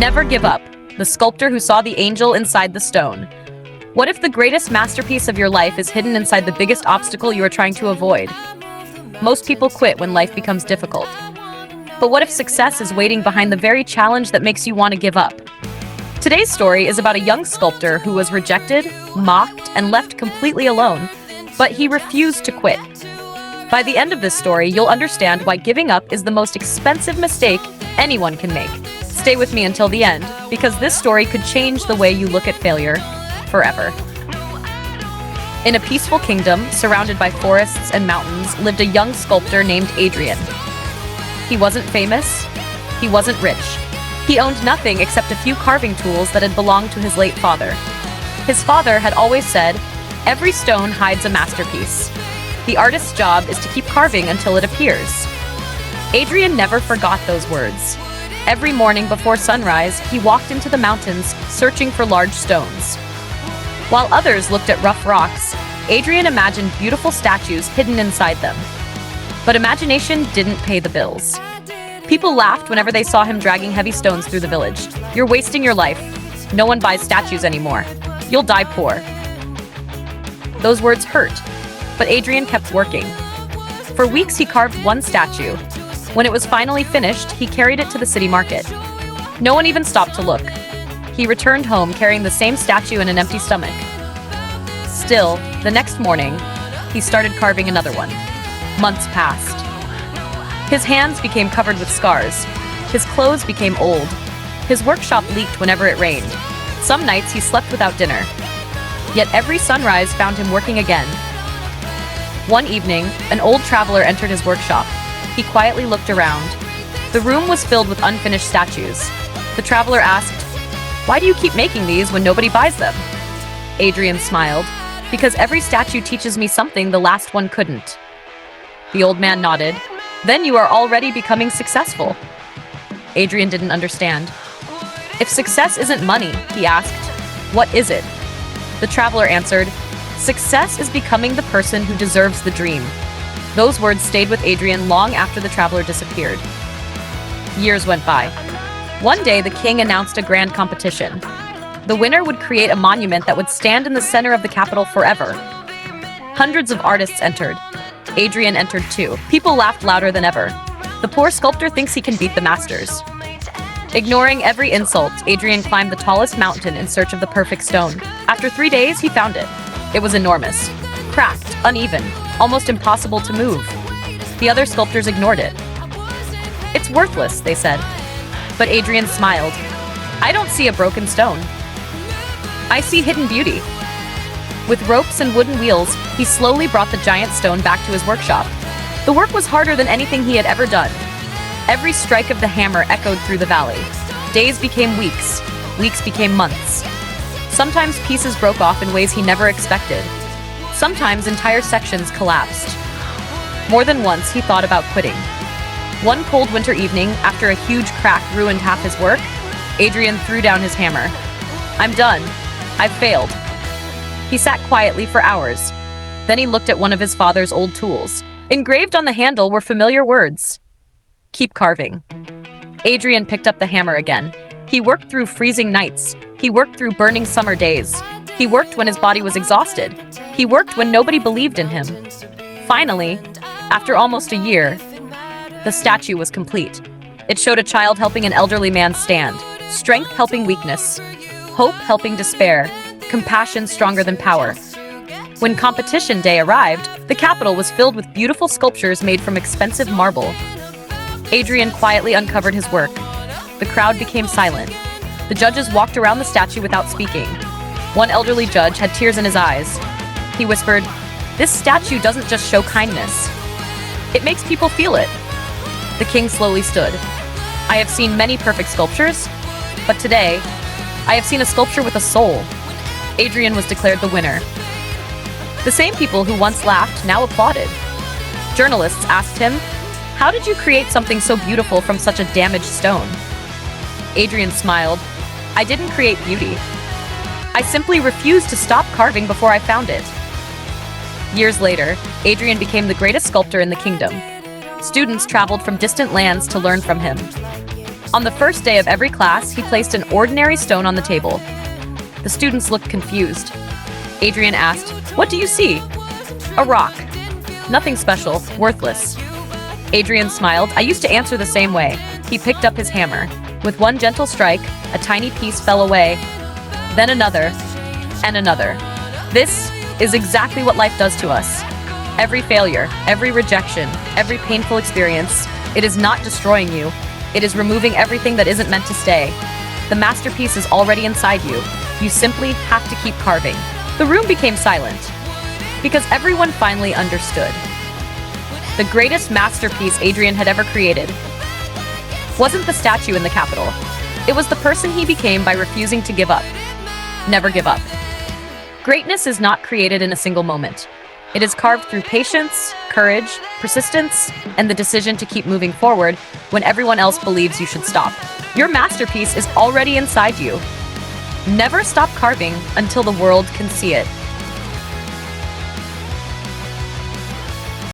Never give up. The sculptor who saw the angel inside the stone. What if the greatest masterpiece of your life is hidden inside the biggest obstacle you are trying to avoid? Most people quit when life becomes difficult. But what if success is waiting behind the very challenge that makes you want to give up? Today's story is about a young sculptor who was rejected, mocked, and left completely alone, but he refused to quit. By the end of this story, you'll understand why giving up is the most expensive mistake anyone can make. Stay with me until the end, because this story could change the way you look at failure forever. In a peaceful kingdom, surrounded by forests and mountains, lived a young sculptor named Adrian. He wasn't famous. He wasn't rich. He owned nothing except a few carving tools that had belonged to his late father. His father had always said, "Every stone hides a masterpiece. The artist's job is to keep carving until it appears." Adrian never forgot those words. Every morning before sunrise, he walked into the mountains, searching for large stones. While others looked at rough rocks, Adrian imagined beautiful statues hidden inside them. But imagination didn't pay the bills. People laughed whenever they saw him dragging heavy stones through the village. "You're wasting your life. No one buys statues anymore. You'll die poor." Those words hurt, but Adrian kept working. For weeks he carved one statue. When it was finally finished, he carried it to the city market. No one even stopped to look. He returned home carrying the same statue in an empty stomach. Still, the next morning, he started carving another one. Months passed. His hands became covered with scars. His clothes became old. His workshop leaked whenever it rained. Some nights he slept without dinner. Yet every sunrise found him working again. One evening, an old traveler entered his workshop. He quietly looked around. The room was filled with unfinished statues. The traveler asked, "Why do you keep making these when nobody buys them?" Adrian smiled, "Because every statue teaches me something the last one couldn't." The old man nodded. "Then you are already becoming successful." Adrian didn't understand. "If success isn't money," he asked, "what is it?" The traveler answered, "Success is becoming the person who deserves the dream." Those words stayed with Adrian long after the traveler disappeared. Years went by. One day, the king announced a grand competition. The winner would create a monument that would stand in the center of the capital forever. Hundreds of artists entered. Adrian entered too. People laughed louder than ever. The poor sculptor thinks he can beat the masters. Ignoring every insult, Adrian climbed the tallest mountain in search of the perfect stone. After 3 days, he found it. It was enormous, cracked, uneven, almost impossible to move. The other sculptors ignored it. "It's worthless," they said. But Adrian smiled. "I don't see a broken stone. I see hidden beauty." With ropes and wooden wheels, he slowly brought the giant stone back to his workshop. The work was harder than anything he had ever done. Every strike of the hammer echoed through the valley. Days became weeks. Weeks became months. Sometimes pieces broke off in ways he never expected. Sometimes entire sections collapsed. More than once, he thought about quitting. One cold winter evening, after a huge crack ruined half his work, Adrian threw down his hammer. "I'm done. I've failed." He sat quietly for hours. Then he looked at one of his father's old tools. Engraved on the handle were familiar words. "Keep carving." Adrian picked up the hammer again. He worked through freezing nights. He worked through burning summer days. He worked when his body was exhausted. He worked when nobody believed in him. Finally, after almost a year, the statue was complete. It showed a child helping an elderly man stand, strength helping weakness, hope helping despair, compassion stronger than power. When competition day arrived, the capital was filled with beautiful sculptures made from expensive marble. Adrian quietly uncovered his work. The crowd became silent. The judges walked around the statue without speaking. One elderly judge had tears in his eyes. He whispered, "This statue doesn't just show kindness. It makes people feel it." The king slowly stood. "I have seen many perfect sculptures, but today, I have seen a sculpture with a soul." Adrian was declared the winner. The same people who once laughed now applauded. Journalists asked him, "How did you create something so beautiful from such a damaged stone?" Adrian smiled. "I didn't create beauty. I simply refused to stop carving before I found it." Years later, Adrian became the greatest sculptor in the kingdom. Students traveled from distant lands to learn from him. On the first day of every class, he placed an ordinary stone on the table. The students looked confused. Adrian asked, "What do you see?" "A rock." "Nothing special, worthless." Adrian smiled. "I used to answer the same way." He picked up his hammer. With one gentle strike, a tiny piece fell away. Then another, and another. This is exactly what life does to us. Every failure, every rejection, every painful experience, it is not destroying you. It is removing everything that isn't meant to stay. The masterpiece is already inside you. You simply have to keep carving. The room became silent because everyone finally understood. The greatest masterpiece Adrian had ever created wasn't the statue in the Capitol. It was the person he became by refusing to give up. Never give up. Greatness is not created in a single moment. It is carved through patience, courage, persistence, and the decision to keep moving forward when everyone else believes you should stop. Your masterpiece is already inside you. Never stop carving until the world can see it.